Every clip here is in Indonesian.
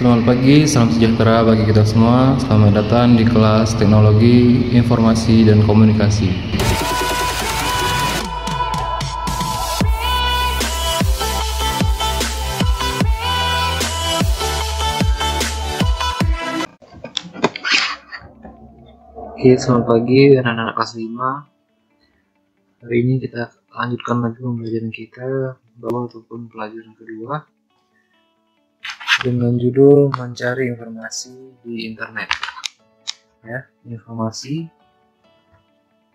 Selamat pagi, salam sejahtera bagi kita semua. Selamat datang di kelas Teknologi Informasi dan Komunikasi. Oke, selamat pagi anak-anak kelas 5. Hari ini kita lanjutkan lagi pembelajaran kita bahwa ataupun pelajaran kedua dengan judul mencari informasi di internet. Ya, informasi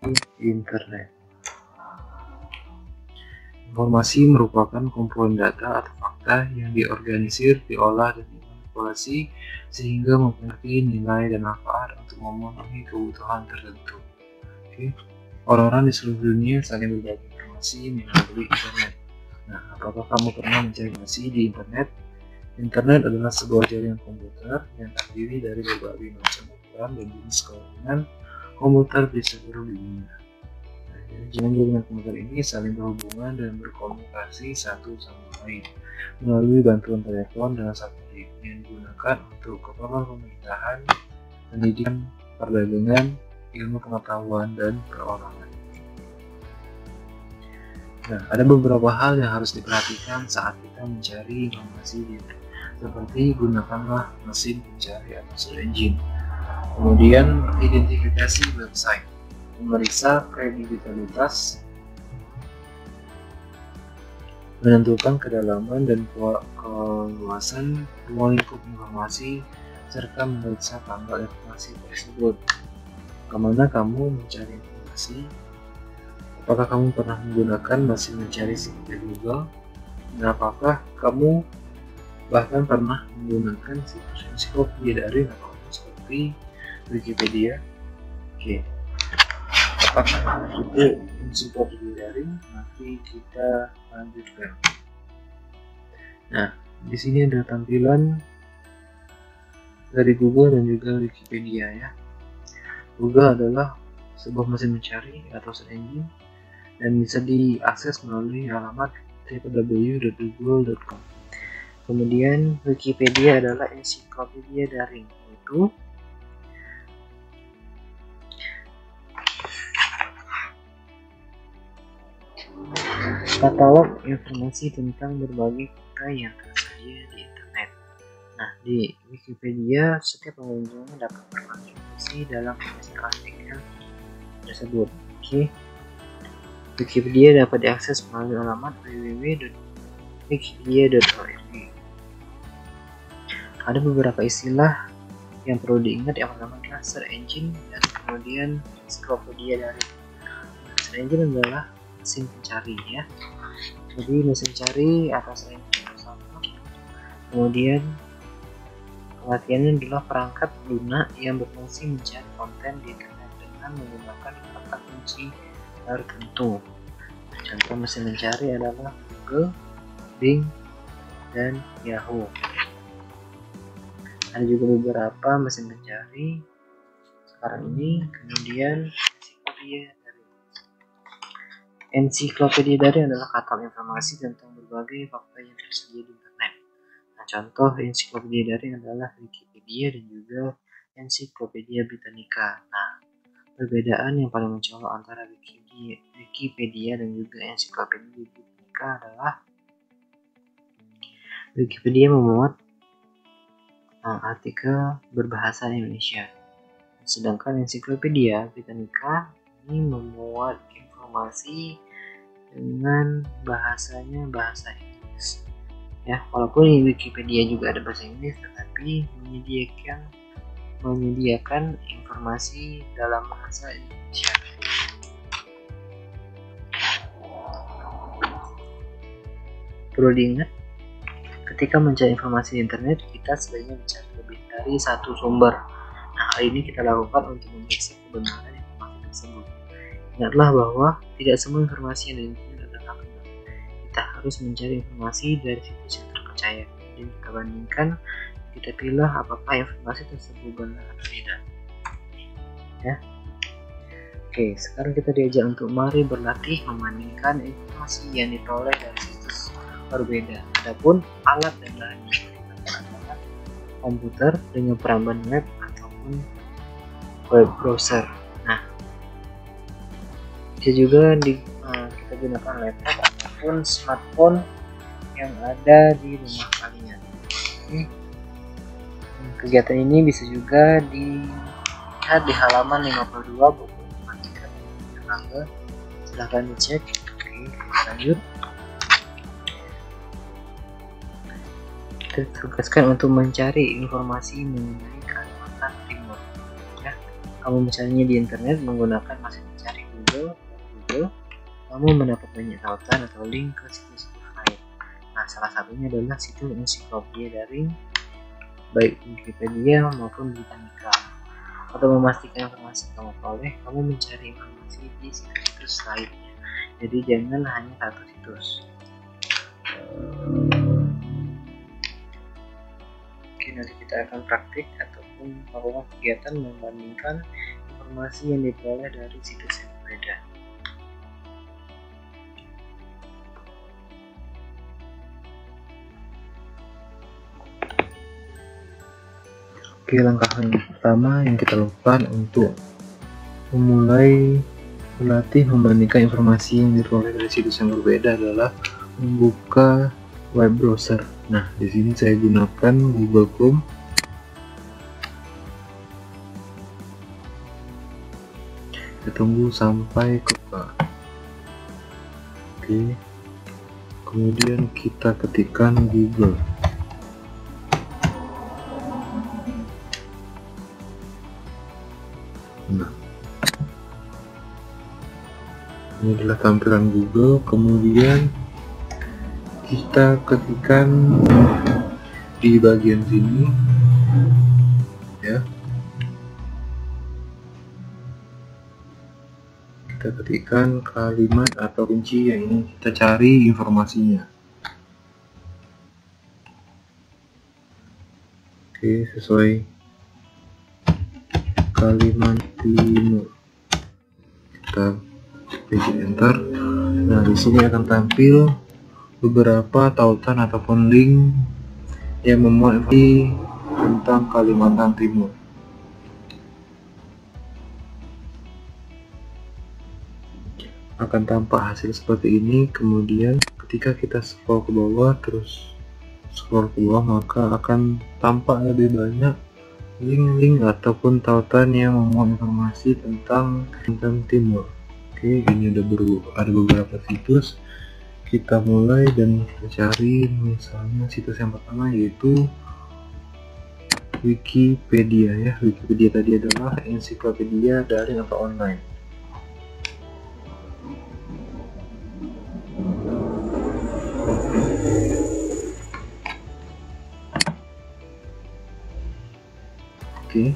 di internet. Informasi merupakan kumpulan data atau fakta yang diorganisir, diolah, dan dimanipulasi sehingga memiliki nilai dan manfaat untuk memenuhi kebutuhan tertentu. Oke. Orang-orang di seluruh dunia saling berbagi informasi melalui internet. Nah, apakah kamu pernah mencari informasi di internet? Internet adalah sebuah jaringan komputer yang terdiri dari berbagai macam ukuran dan jenis jaringan komputer di seluruh dunia. Nah, jaringan komputer ini saling berhubungan dan berkomunikasi satu sama lain melalui bantuan telepon dan satelit yang digunakan untuk keperluan pemerintahan, pendidikan, perdagangan, ilmu pengetahuan, dan perorangan. Nah, ada beberapa hal yang harus diperhatikan saat kita mencari informasi di internet, seperti gunakanlah mesin pencari atau search engine. Kemudian identifikasi website, memeriksa kredibilitas, menentukan kedalaman dan keluasan ruang lingkup informasi, serta memeriksa tanggal informasi tersebut. Kemana kamu mencari informasi? Apakah kamu pernah menggunakan mesin mencari seperti Google? Dan apakah kamu bahkan pernah menggunakan situs ensiklopedia daring atau seperti Wikipedia? Oke. Apakah itu ensiklopedia daring? Nanti kita lanjutkan. Nah, di sini ada tampilan dari Google dan juga Wikipedia ya. Google adalah sebuah mesin mencari atau search engine dan bisa diakses melalui alamat www.google.com. Kemudian Wikipedia adalah ensiklopedia daring, yaitu katalog informasi tentang berbagai fakta yang tersedia di internet. Nah, di Wikipedia setiap pengunjung dapat berkontribusi dalam artikel tersebut. Oke. Wikipedia dapat diakses melalui alamat www.wikipedia.org. Ada beberapa istilah yang perlu diingat. Yang pertama adalah search engine dan kemudian ensiklopedia daring. Search engine adalah mesin pencari ya. Jadi mesin cari atau search engine sama. Kemudian pengertiannya adalah perangkat lunak yang berfungsi mencari konten di internet dengan menggunakan kata kunci tertentu. Contoh mesin mencari adalah Google, Bing, dan Yahoo. Ada juga beberapa mesin pencari sekarang ini. Kemudian ensiklopedia daring adalah katalog informasi tentang berbagai fakta yang tersedia di internet. Nah, contoh ensiklopedia daring adalah Wikipedia dan juga Ensiklopedia Britannica. Nah, perbedaan yang paling mencolok antara Wikipedia dan juga Ensiklopedia Britannica adalah Wikipedia memuat artikel berbahasa Indonesia, sedangkan Ensiklopedia Britannica ini memuat informasi dengan bahasa Inggris. Ya, walaupun di Wikipedia juga ada bahasa Inggris, tetapi menyediakan informasi dalam bahasa Indonesia. Perlu diingat, ketika mencari informasi di internet, kita sebaiknya mencari lebih dari satu sumber. Nah, hal ini kita lakukan untuk memeriksa kebenaran informasi tersebut. Ingatlah bahwa tidak semua informasi yang ada di internet adalah benar. Kita harus mencari informasi dari situs yang terpercaya. Dan kita bandingkan, kita pilih apakah informasi tersebut benar atau tidak. Ya. Oke, sekarang kita diajak untuk mari berlatih membandingkan informasi yang diperoleh dari situs berbeda. Adapun alat dan bahan yang digunakan adalah komputer dengan peramban web ataupun web browser. Nah, bisa juga kita gunakan laptop ataupun smartphone yang ada di rumah kalian. Kegiatan ini bisa juga dilihat di halaman 52 buku matematika Erlangga. Silahkan dicek. Oke, lanjut. Kita ditugaskan untuk mencari informasi mengenai Kalimantan Timur. Ya, kamu mencarinya di internet menggunakan mesin mencari Google. Kamu mendapat banyak tautan atau link ke situs-situs lain. Nah, salah satunya adalah situs ensiklopedia daring, baik Wikipedia maupun Britannica. Untuk memastikan informasi kamu peroleh, kamu mencari informasi di situs-situs lainnya. Jadi jangan hanya satu situs. Oke, nanti kita akan praktik ataupun melakukan kegiatan membandingkan informasi yang diperoleh dari situs yang berbeda. Oke, langkah yang pertama yang kita lakukan untuk memulai melatih membandingkan informasi yang diperoleh dari situs yang berbeda adalah membuka web browser. Nah, di sini saya gunakan Google Chrome. Kita tunggu sampai kebuka. Oke, kemudian kita ketikkan Google. Nah, ini adalah tampilan Google. Kemudian kita ketikkan di bagian sini, ya. Kita ketikkan kalimat atau kunci yang ingin kita cari informasinya. Oke, sesuai Kalimantan Timur. Kita pilih enter. Nah, di sini akan tampil beberapa tautan ataupun link yang memuat informasi tentang Kalimantan Timur. Akan tampak hasil seperti ini. Kemudian ketika kita scroll ke bawah, maka akan tampak lebih banyak link-link ataupun tautan yang memuat informasi tentang Kalimantan Timur. Oke, ini ada beberapa situs. Kita mulai dan kita cari misalnya situs yang pertama yaitu Wikipedia, ya. Wikipedia tadi adalah ensiklopedia daring atau online. Oke.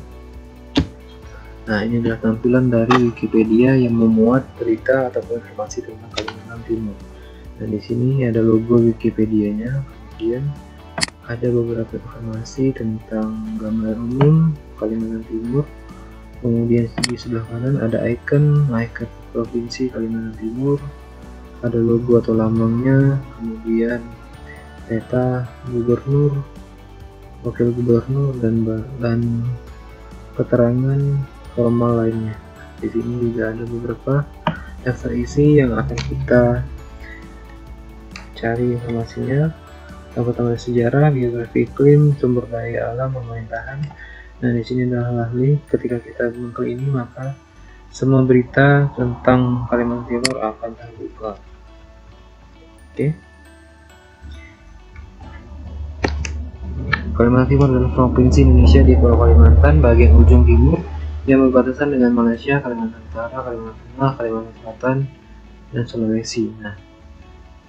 Nah, ini adalah tampilan dari Wikipedia yang memuat berita ataupun informasi tentang Kalimantan Timur. Dan di sini ada logo Wikipedia-nya. Kemudian ada beberapa informasi tentang gambar umum Kalimantan Timur. Kemudian di sebelah kanan ada icon provinsi Kalimantan Timur. Ada logo atau lambangnya. Kemudian peta gubernur, wakil gubernur, dan keterangan formal lainnya. Di sini juga ada beberapa daftar isi yang akan kita cari informasinya. Tambah sejarah, biografi iklim, sumber daya alam, pemerintahan. Nah, di sini adalah link. Ketika kita mengklik ini, maka semua berita tentang Kalimantan Timur akan terbuka. Oke. Kalimantan Timur adalah provinsi Indonesia di Pulau Kalimantan bagian ujung timur yang berbatasan dengan Malaysia, Kalimantan Utara, Kalimantan Tengah, Kalimantan Selatan, dan Sulawesi. Nah,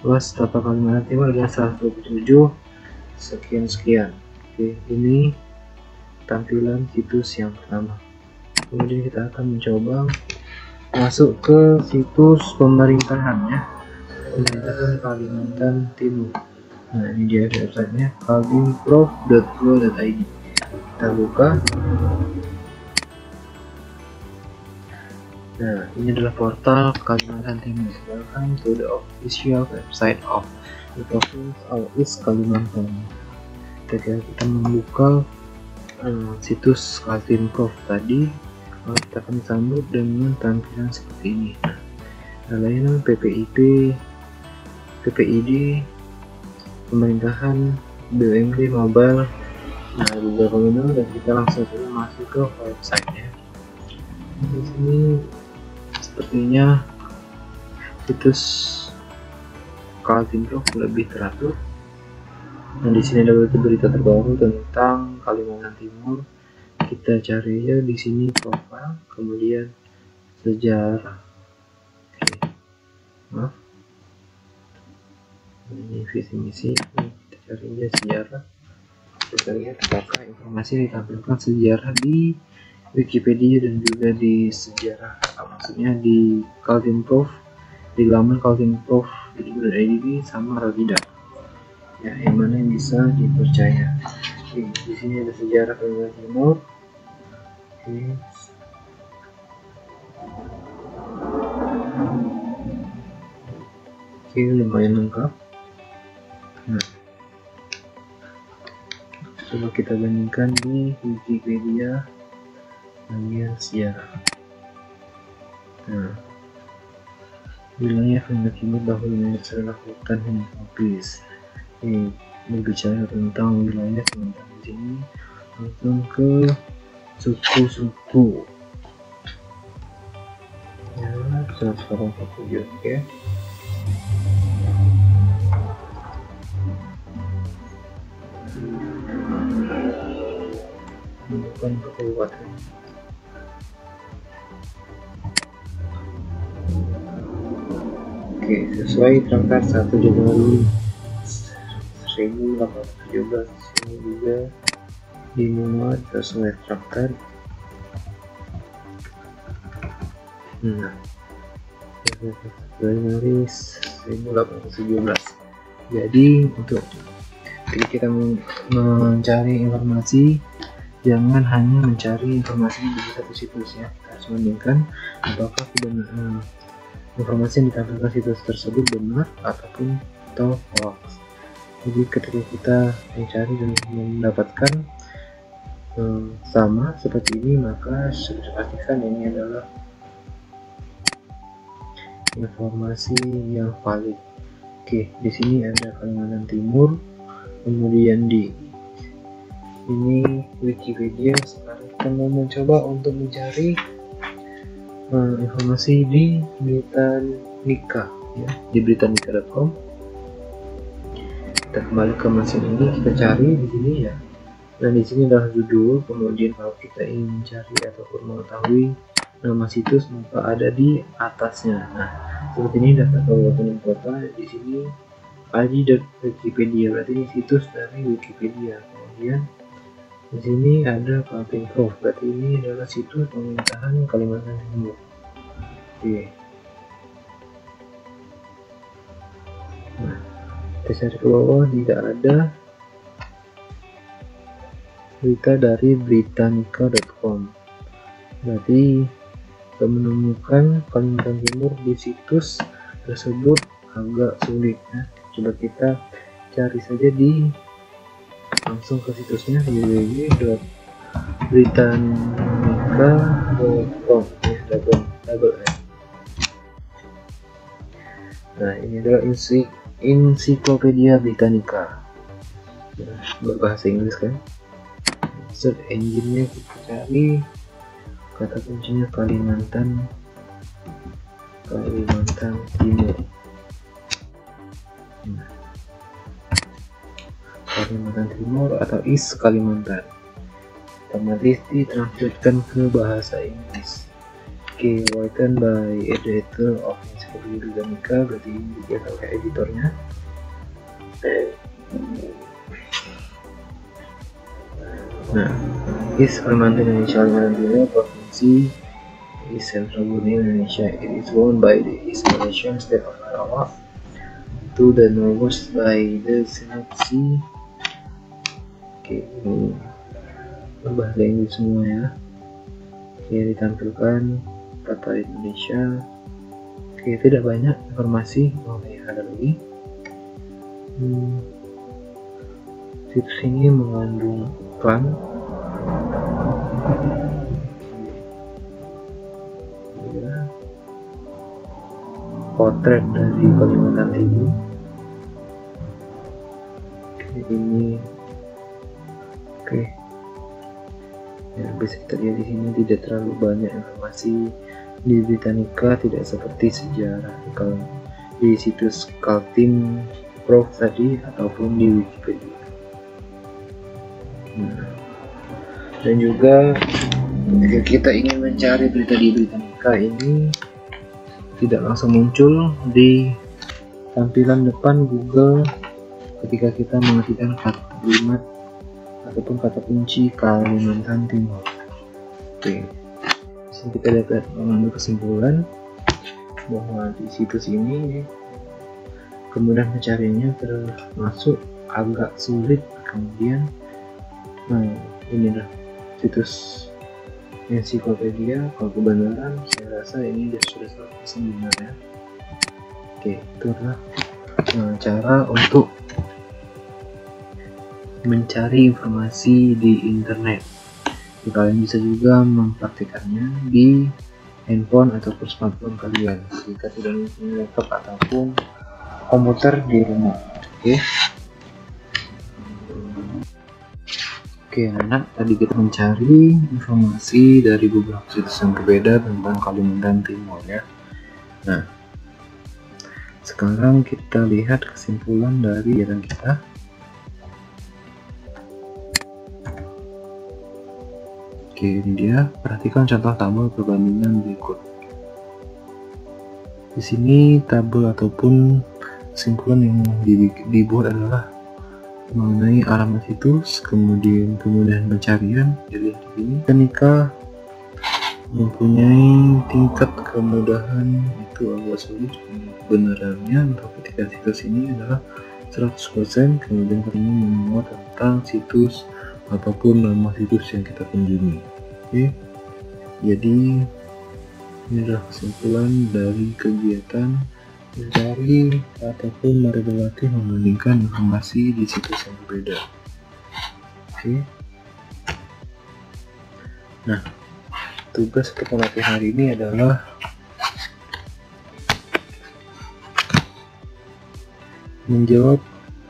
luas total Kalimantan Timur adalah 127 sekian. Oke, ini tampilan situs yang pertama. Kemudian kita akan mencoba masuk ke situs pemerintahan, ya. Pemerintahan Kalimantan Timur. Nah, ini dia websitenya, kaltimprov.go.id. Kita buka. Nah, ini adalah portal Kalimantan Timur. Welcome to the official website of the province of East Kalimantan. Ketika kita membuka situs Kaltim Prof tadi, kita akan sambut dengan tampilan seperti ini. Layanan PPIP, PPID, pemerintahan, BUMD mobile, Google Terminal, dan kita langsung saja masuk ke website-nya. Di sini sepertinya situs Kaltim Prof lebih teratur. Nah, di sini ada berita terbaru tentang Kalimantan Timur. Kita cari ya di sini profil, kemudian sejarah. Maaf. Ini visi misi. Kita cari ya sejarah. Kita lihat apakah informasi ditampilkan sejarah di Wikipedia dan juga di sejarah, maksudnya di Kaltim Prof, di laman Kaltim Prof .id sama atau tidak. Ya, yang mana yang bisa dipercaya. Oke, di sini ada sejarah Kalimantan Timur. Oke, lumayan lengkap. Nah, coba kita bandingkan di Wikipedia bagian sejarah. Nah, wilayah Kalimantan Timur dahulu adalah hutan tropis. Ini berbicara tentang wilayah Kalimantan di sini, langsung ke suku-suku. Ya, 147, oke. Bukan kabupaten. Oke, sesuai tanggal 1 Januari 1817 ini juga dimuat sesuai traktat. Nah, Januari 1817. Jadi kita mencari informasi, jangan hanya mencari informasi di satu situs ya. Kita harus membandingkan apakah informasi yang ditampilkan situs tersebut benar atau hoax. Jadi ketika kita mencari dan mendapatkan sama seperti ini, maka sudah pastikan ini adalah informasi yang valid. Oke, di sini ada Kalimantan Timur, kemudian di ini Wikipedia. Sekarang kita mau mencoba untuk mencari informasi di Britannica ya, di britannica.com. Kita kembali ke mesin ini, kita cari di sini ya. Nah, di sini adalah judul. Kemudian kalau kita ingin mencari ataupun mengetahui nama situs, maka ada di atasnya. Nah, seperti ini data kabupaten dan kota. Di sini id.wikipedia, berarti ini situs dari Wikipedia. Kemudian di sini ada Kaltim Prof, berarti ini adalah situs pemerintahan Kalimantan Timur. Oke. Nah, kita cari ke bawah, tidak ada berita dari britannica.com, berarti kita menemukan Kalimantan Timur di situs tersebut agak sulit ya. Coba kita cari saja langsung ke situsnya www.britannica.com ya, double N. Nah, ini adalah Encyclopedia Britannica, berbahasa Inggris kan. Search engine-nya kita cari kata kuncinya Kalimantan Timur. Nah, Kalimantan Timur atau East Kalimantan, otomatis ditranslatekan ke bahasa Inggris. Oke, written by editor of Encyclopedia Britannica, berarti dia oleh editornya. Nah, East Kalimantan Indonesia, Kalimantan Timur, Provinsi East Central Borneo, Indonesia. It is owned by the East Malaysian State of Sarawak, to the northwest by the Senap Sea. Oke, ini berbahasa Inggris semua ya. Oke, ditampilkan peta Indonesia. Oke, tidak banyak informasi. Ada lagi. Situs ini mengandung iklan Ya, potret dari Kalimantan Timur. Ini oke. Ya, bisa kita lihat di sini tidak terlalu banyak informasi di Britannica, tidak seperti sejarah kalau di situs Kaltim Prof tadi ataupun di Wikipedia. Dan juga jika kita ingin mencari berita di Britannica, ini tidak langsung muncul di tampilan depan Google ketika kita mengetikkan kata kalimat ataupun kata kunci Kalimantan Timur. Oke, jadi kita dapat mengambil kesimpulan bahwa di situs ini kemudian mencarinya termasuk agak sulit. Kemudian inilah situs ensiklopedia. Kalau kebenaran saya rasa ini sudah 100% benar ya. Oke, itulah cara untuk mencari informasi di internet. Kalian bisa juga mempraktikannya di handphone ataupun smartphone kalian jika tidak mempunyai laptop ataupun komputer di rumah. Oke, anak, tadi kita mencari informasi dari beberapa situs yang berbeda tentang Kalimantan Timur ya. Nah, sekarang kita lihat kesimpulan dari kegiatan kita. Oke, ini dia. Perhatikan contoh tabel perbandingan berikut. Di sini tabel ataupun kesimpulan yang dibuat adalah mengenai alamat situs, kemudian kemudahan pencarian. Jadi di sini ketika mempunyai tingkat kemudahan itu agak sulit. Kebenarannya untuk ketika situs ini adalah 100%, kemudian kami memuat tentang situs ataupun nama situs yang kita kunjungi. Oke, jadi ini adalah kesimpulan dari kegiatan mencari ataupun merelatif membandingkan informasi di situs yang berbeda. Oke. Nah, tugas untuk melatih hari ini adalah menjawab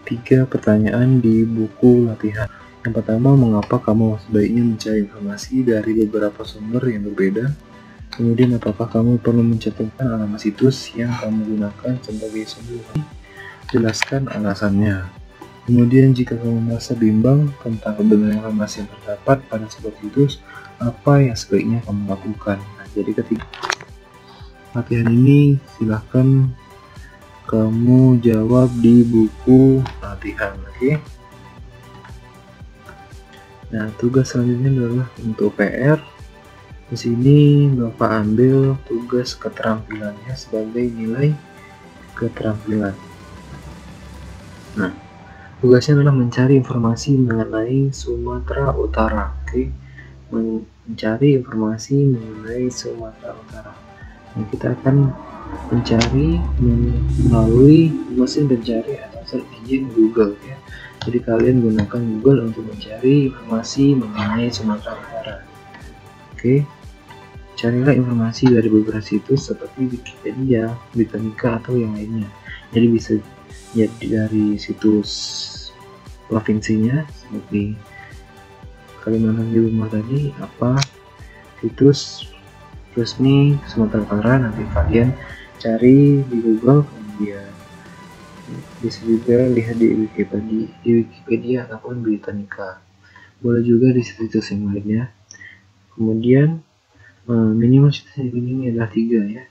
3 pertanyaan di buku latihan. Yang pertama, mengapa kamu sebaiknya mencari informasi dari beberapa sumber yang berbeda? Kemudian, apakah kamu perlu mencantumkan alamat situs yang kamu gunakan sebagai sumber? Jelaskan alasannya. Kemudian, jika kamu merasa bimbang tentang kebenaran informasi yang terdapat pada sebuah situs, apa yang sebaiknya kamu lakukan? Nah, jadi ketika latihan ini silahkan kamu jawab di buku latihan. Oke. Nah, tugas selanjutnya adalah untuk PR. Di sini Bapak ambil tugas keterampilannya sebagai nilai keterampilan. Nah, tugasnya adalah mencari informasi mengenai Sumatera Utara. Oke, mencari informasi mengenai Sumatera Utara. Nah, kita akan mencari melalui mesin pencari atau search engine Google ya. Jadi kalian gunakan Google untuk mencari informasi mengenai Sumatera Utara. Oke. Carilah informasi dari beberapa situs seperti Wikipedia, Britannica, atau yang lainnya. Jadi bisa jadi dari situs provinsinya seperti Kalimantan Timur tadi, apa situs resmi Sumatera Utara, nanti kalian cari di Google, kemudian bisa juga lihat di Wikipedia ataupun Britannica. Boleh juga di situs yang lainnya. Kemudian minimal situs ini adalah 3 ya.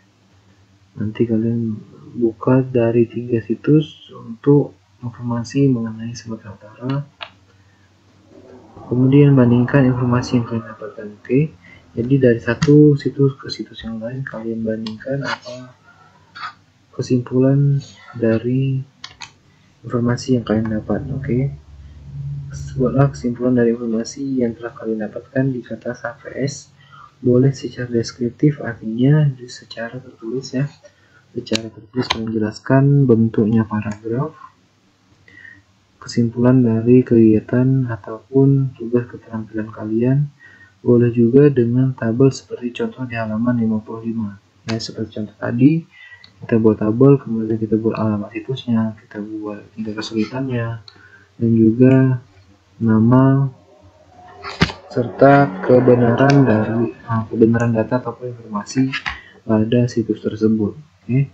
Nanti kalian buka dari 3 situs untuk informasi mengenai Sumatera Utara. Kemudian bandingkan informasi yang kalian dapatkan. Oke. Jadi dari satu situs ke situs yang lain kalian bandingkan apa kesimpulan dari informasi yang kalian dapat. Oke. Buatlah kesimpulan dari informasi yang telah kalian dapatkan di kertas HVS. Boleh secara deskriptif, artinya secara tertulis ya. Secara tertulis menjelaskan bentuknya paragraf, kesimpulan dari kegiatan ataupun tugas keterampilan kalian, Boleh juga dengan tabel seperti contoh di halaman 55. Ya, seperti contoh tadi, kita buat tabel, kemudian kita buat alamat situsnya, kita buat tingkat kesulitannya, dan juga nama serta kebenaran data atau informasi pada situs tersebut. Oke.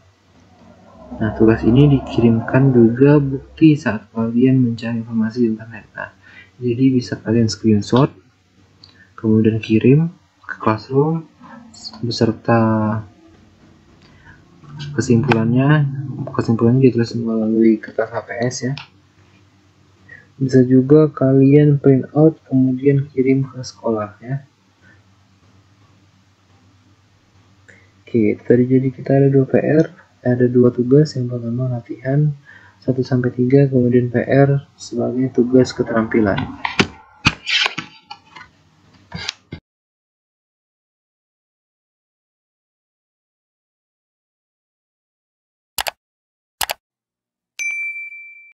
Nah, tugas ini dikirimkan juga bukti saat kalian mencari informasi di internet. Nah, jadi bisa kalian screenshot, kemudian kirim ke Classroom beserta kesimpulannya ditulis melalui kertas HPS ya. Bisa juga kalian print out kemudian kirim ke sekolah ya. Oke, tadi jadi kita ada 2 PR, ada 2 tugas. Yang pertama latihan 1-3, kemudian PR sebagai tugas keterampilan.